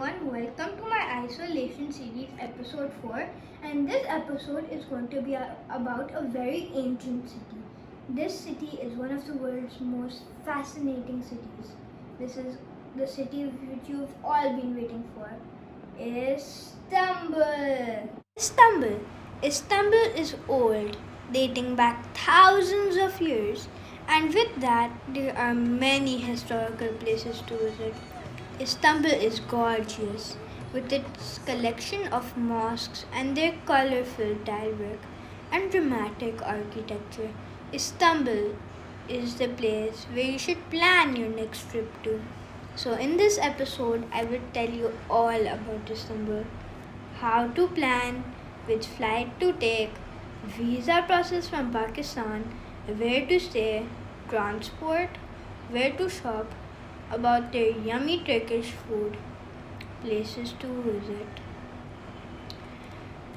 everyone, welcome to my isolation series episode 4, and this episode is going to be about a very ancient city. This city is one of the world's most fascinating cities. This is the city which you've all been waiting for. Istanbul. Istanbul is old, dating back thousands of years, and with that there are many historical places to visit. Istanbul is gorgeous, with its collection of mosques and their colorful tilework and dramatic architecture. Istanbul is the place where you should plan your next trip to. So, in this episode, I will tell you all about Istanbul, how to plan, which flight to take, visa process from Pakistan, where to stay, transport, where to shop, about their yummy Turkish food, places to visit.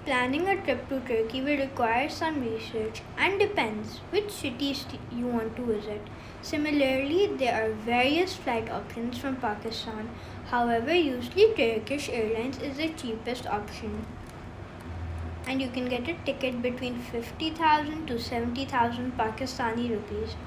Planning a trip to Turkey will require some research and depends which cities you want to visit. Similarly, there are various flight options from Pakistan. However, usually Turkish Airlines is the cheapest option, and you can get a ticket between 50,000 to 70,000 Pakistani rupees.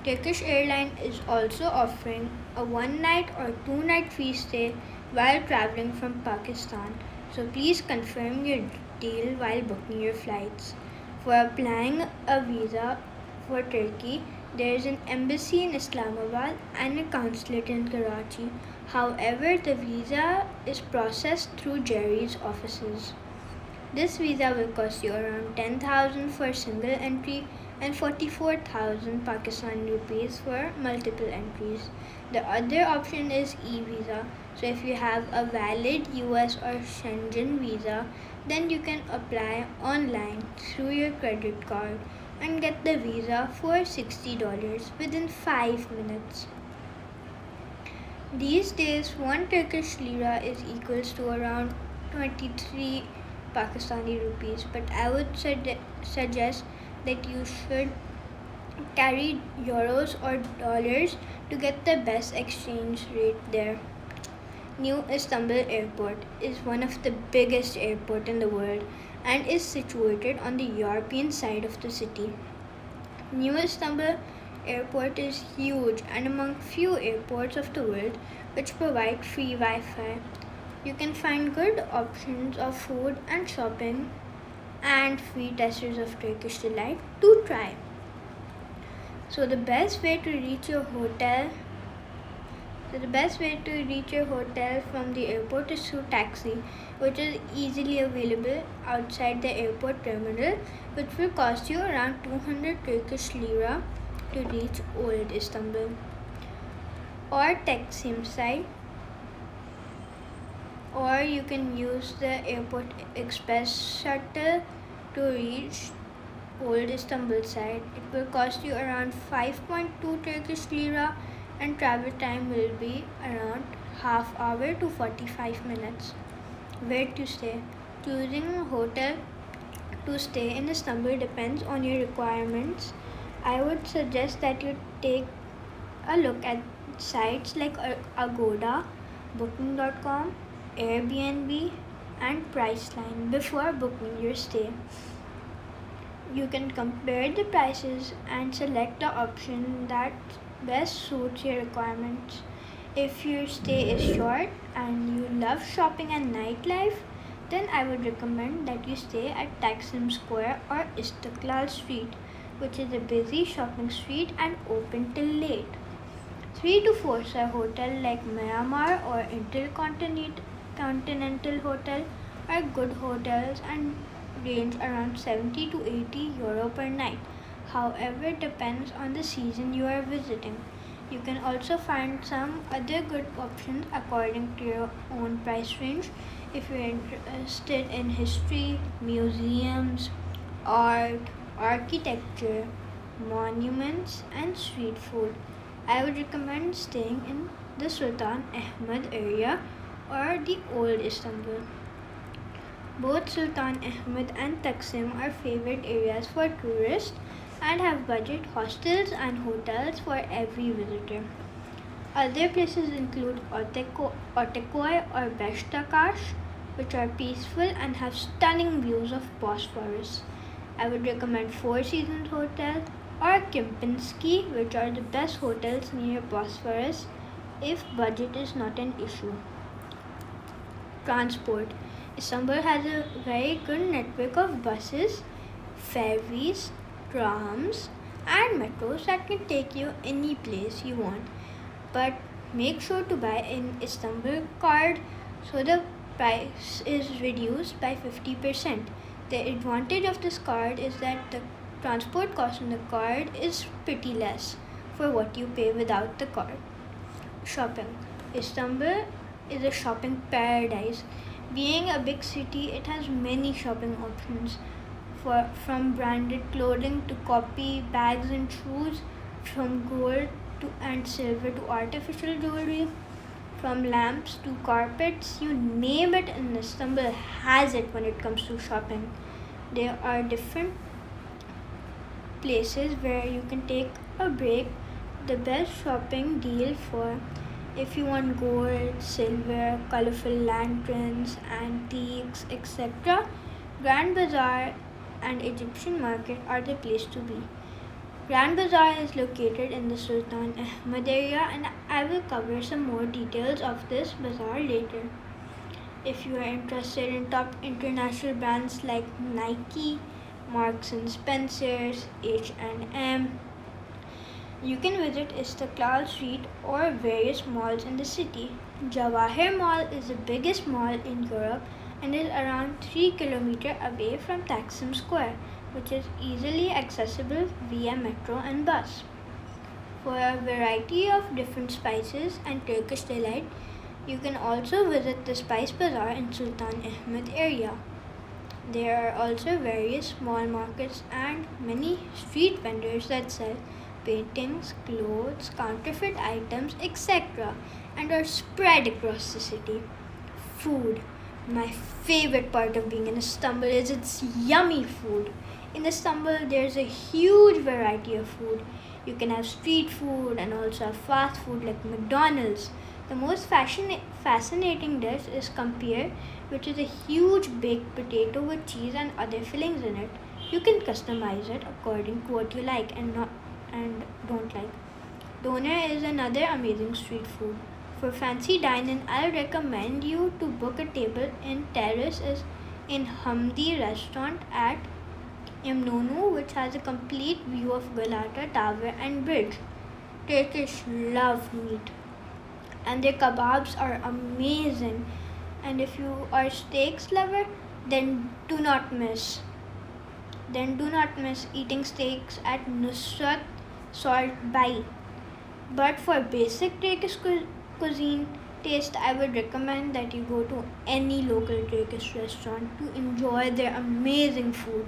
Turkish Airlines is also offering a 1 night or 2 night free stay while traveling from Pakistan. So please confirm your deal while booking your flights. For applying a visa for Turkey, there is an embassy in Islamabad and a consulate in Karachi. However, the visa is processed through Jerry's offices. This visa will cost you around 10,000 for single entry and 44,000 Pakistani rupees for multiple entries. The other option is e-visa. So if you have a valid US or Schengen visa, then you can apply online through your credit card and get the visa for $60 within 5 minutes. These days, 1 Turkish lira is equals to around 23 Pakistani rupees, but I would suggest that you should carry euros or dollars to get the best exchange rate there. New Istanbul Airport is one of the biggest airports in the world and is situated on the European side of the city. New Istanbul Airport is huge and among few airports of the world which provide free Wi-Fi. You can find good options of food and shopping and free testers of Turkish delight to try. So the best way to reach your hotel from the airport is through taxi, which is easily available outside the airport terminal, which will cost you around 200 Turkish lira to reach Old Istanbul. Or Taksim side, or you can use the airport express shuttle to reach Old Istanbul side. It will cost you around 5.2 Turkish lira and travel time will be around half hour to 45 minutes. Where to stay? Choosing a hotel to stay in Istanbul depends on your requirements. I would suggest that you take a look at sites like Agoda, Booking.com, Airbnb, and Priceline before booking your stay. You can compare the prices and select the option that best suits your requirements. If your stay is short and you love shopping and nightlife, then I would recommend that you stay at Taksim Square or Istiklal Street, which is a busy shopping street and open till late. 3 to 4 star hotel like Myanmar or Intercontinental Hotel are good hotels and range around 70 to 80 euro per night. However, it depends on the season you are visiting. You can also find some other good options according to your own price range if you're interested in history, museums, art, architecture, monuments, and street food. I would recommend staying in the Sultan Ahmed area or the Old Istanbul. Both Sultan Ahmed and Taksim are favorite areas for tourists and have budget hostels and hotels for every visitor. Other places include Otekoi or Beshtakash, which are peaceful and have stunning views of Bosphorus. I would recommend Four Seasons Hotel or Kempinski, which are the best hotels near Bosphorus if budget is not an issue. Transport. Istanbul has a very good network of buses, ferries, trams, and metros that can take you any place you want. But make sure to buy an Istanbul card so the price is reduced by 50%. The advantage of this card is that the transport cost on the card is pretty less for what you pay without the card. Shopping. Istanbul is a shopping paradise. Being a big city, it has many shopping options from branded clothing to copy bags and shoes, from gold and silver to artificial jewelry, from lamps to carpets, you name it, and Istanbul has it when it comes to shopping. There are different places where you can take a break. The best shopping deal for if you want gold, silver, colorful lanterns, antiques, etc., Grand Bazaar and Egyptian Market are the place to be. Grand Bazaar is located in the Sultan Ahmed area, and I will cover some more details of this bazaar later. If you are interested in top international brands like Nike, Marks and Spencer's, H&M, you can visit Istiklal Street or various malls in the city. Jawahir Mall is the biggest mall in Europe and is around 3 kilometers away from Taksim Square, which is easily accessible via metro and bus. For a variety of different spices and Turkish delight, you can also visit the Spice Bazaar in Sultan Ahmed area. There are also various small markets and many street vendors that sell paintings, clothes, counterfeit items, etc., and are spread across the city. Food. My favorite part of being in Istanbul is its yummy food. In Istanbul, there's a huge variety of food. You can have street food and also have fast food like McDonald's. The most fascinating dish is kampir, which is a huge baked potato with cheese and other fillings in it. You can customize it according to what you like and don't like. Doner is another amazing street food. For fancy dining, I'll recommend you to book a table in Terrace in Hamdi restaurant at Imnonu, which has a complete view of Galata Tower and bridge. Turkish love meat, and their kebabs are amazing. And if you are steaks lover, then do not miss. Then do not miss eating steaks at Nusrat Salt Bai. But for basic Turkish cuisine taste, I would recommend that you go to any local Turkish restaurant to enjoy their amazing food.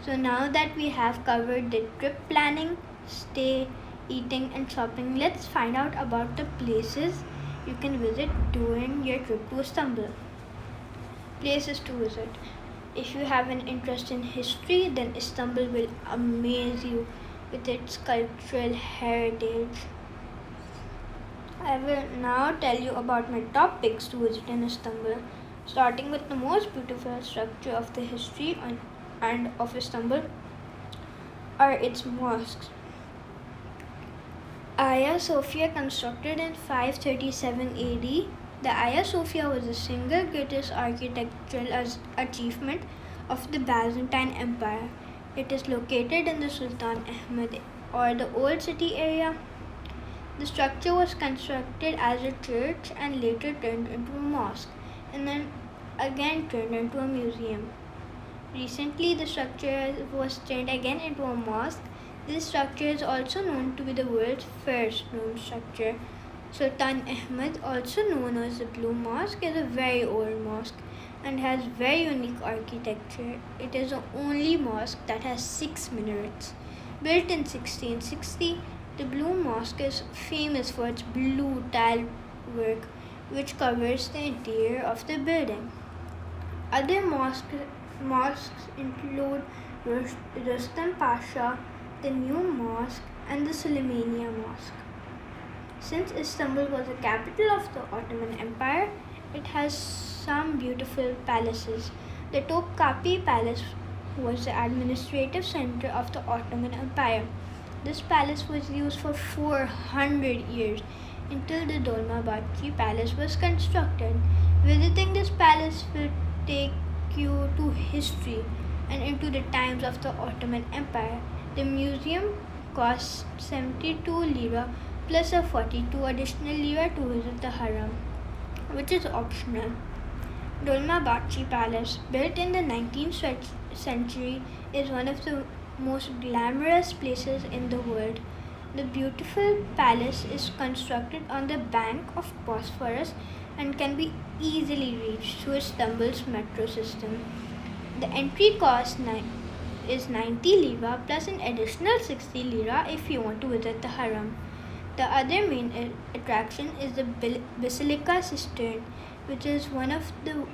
So now that we have covered the trip planning, stay, eating and shopping, let's find out about the places you can visit during your trip to Istanbul. Places to visit. If you have an interest in history, then Istanbul will amaze you with its cultural heritage. I will now tell you about my top picks to visit in Istanbul, starting with the most beautiful structure of the history and of Istanbul are its mosques. Hagia Sophia, constructed in 537 AD, the Hagia Sophia was the single greatest architectural achievement of the Byzantine Empire. It is located in the Sultan Ahmed or the Old City area. The structure was constructed as a church and later turned into a mosque, and then again turned into a museum. Recently, the structure was turned again into a mosque. This structure is also known to be the world's first dome structure. Sultan Ahmed, also known as the Blue Mosque, is a very old mosque and has very unique architecture. It is the only mosque that has 6 minarets. Built in 1660, the Blue Mosque is famous for its blue tile work, which covers the interior of the building. Other mosques include Rustam Pasha, the New Mosque, and the Suleimania Mosque. Since Istanbul was the capital of the Ottoman Empire, it has some beautiful palaces. The Topkapi Palace was the administrative center of the Ottoman Empire. This palace was used for 400 years until the Dolmabahce Palace was constructed. Visiting this palace will take you to history and into the times of the Ottoman Empire. The museum costs 72 lira plus a 42 additional lira to visit the haram, which is optional. Dolmabahce Palace, built in the 19th century, is one of the most glamorous places in the world. The beautiful palace is constructed on the bank of Bosphorus and can be easily reached through Istanbul's metro system. The entry cost is 90 lira plus an additional 60 lira if you want to visit the haram. The other main attraction is the Basilica Cistern, which is one of the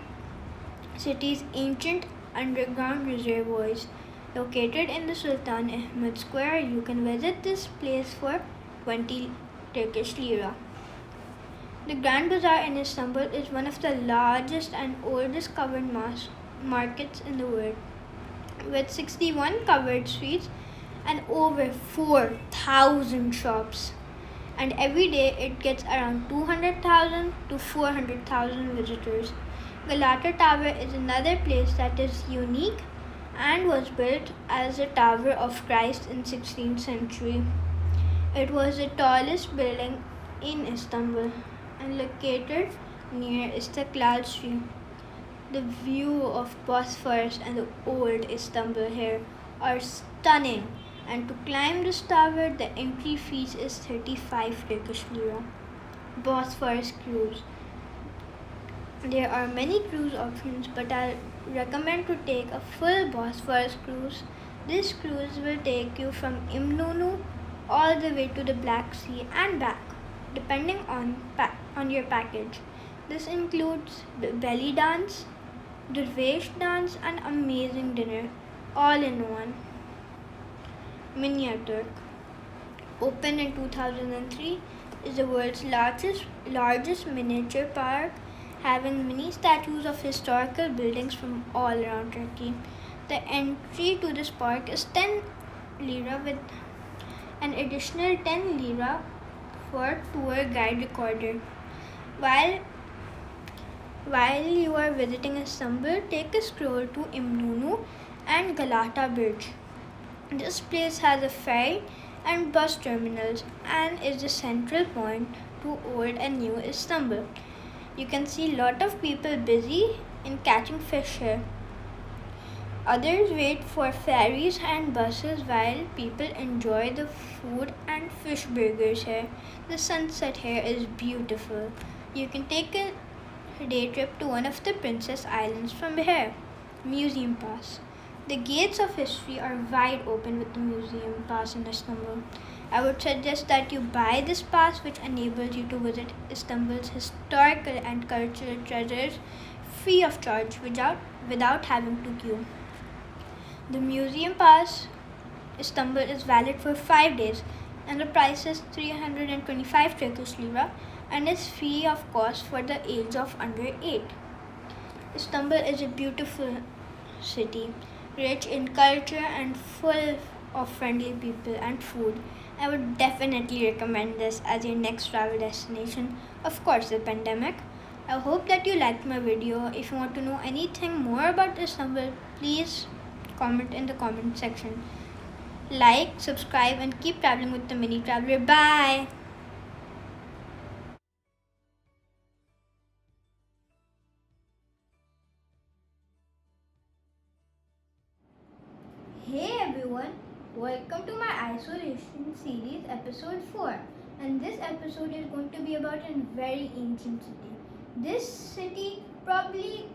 city's ancient underground reservoirs. Located in the Sultan Ahmed Square, you can visit this place for 20 Turkish lira. The Grand Bazaar in Istanbul is one of the largest and oldest covered markets in the world, with 61 covered streets and over 4,000 shops. And every day it gets around 200,000 to 400,000 visitors. Galata Tower is another place that is unique and was built as a tower of Christ in 16th century. It was the tallest building in Istanbul and located near Istiklal Street. The view of Bosphorus and the old Istanbul here are stunning, and to climb this tower the entry fees is 35 Turkish lira. Bosphorus cruise. There are many cruise options, but I recommend to take a full Bosphorus cruise. This cruise will take you from İmnonu all the way to the Black Sea and back, depending on your package. This includes belly dance, dervish dance, and amazing dinner, all in one. Miniaturk, opened in 2003, is the world's largest miniature park, having many statues of historical buildings from all around Turkey. The entry to this park is 10 lira with an additional 10 lira for tour guide recorder. While you are visiting Istanbul, take a stroll to İmnonu and Galata Bridge. This place has a ferry and bus terminals and is the central point to old and new Istanbul. You can see a lot of people busy in catching fish here. Others wait for ferries and buses while people enjoy the food and fish burgers here. The sunset here is beautiful. You can take a day trip to one of the Princess Islands from here. Museum Pass. The gates of history are wide open with the museum pass in Istanbul. I would suggest that you buy this pass, which enables you to visit Istanbul's historical and cultural treasures free of charge without having to queue. The museum pass Istanbul is valid for 5 days and the price is 325 Turkish lira and is free of cost for the age of under 8. Istanbul is a beautiful city, rich in culture and full of friendly people and food. I would definitely recommend this as your next travel destination. Of course, the pandemic. I hope that you liked my video. If you want to know anything more about Istanbul, please comment in the comment section. Like, subscribe, and keep traveling with the Mini Traveler. Bye! Hey everyone, welcome to my isolation series episode 4, and this episode is going to be about a very ancient city. This city probably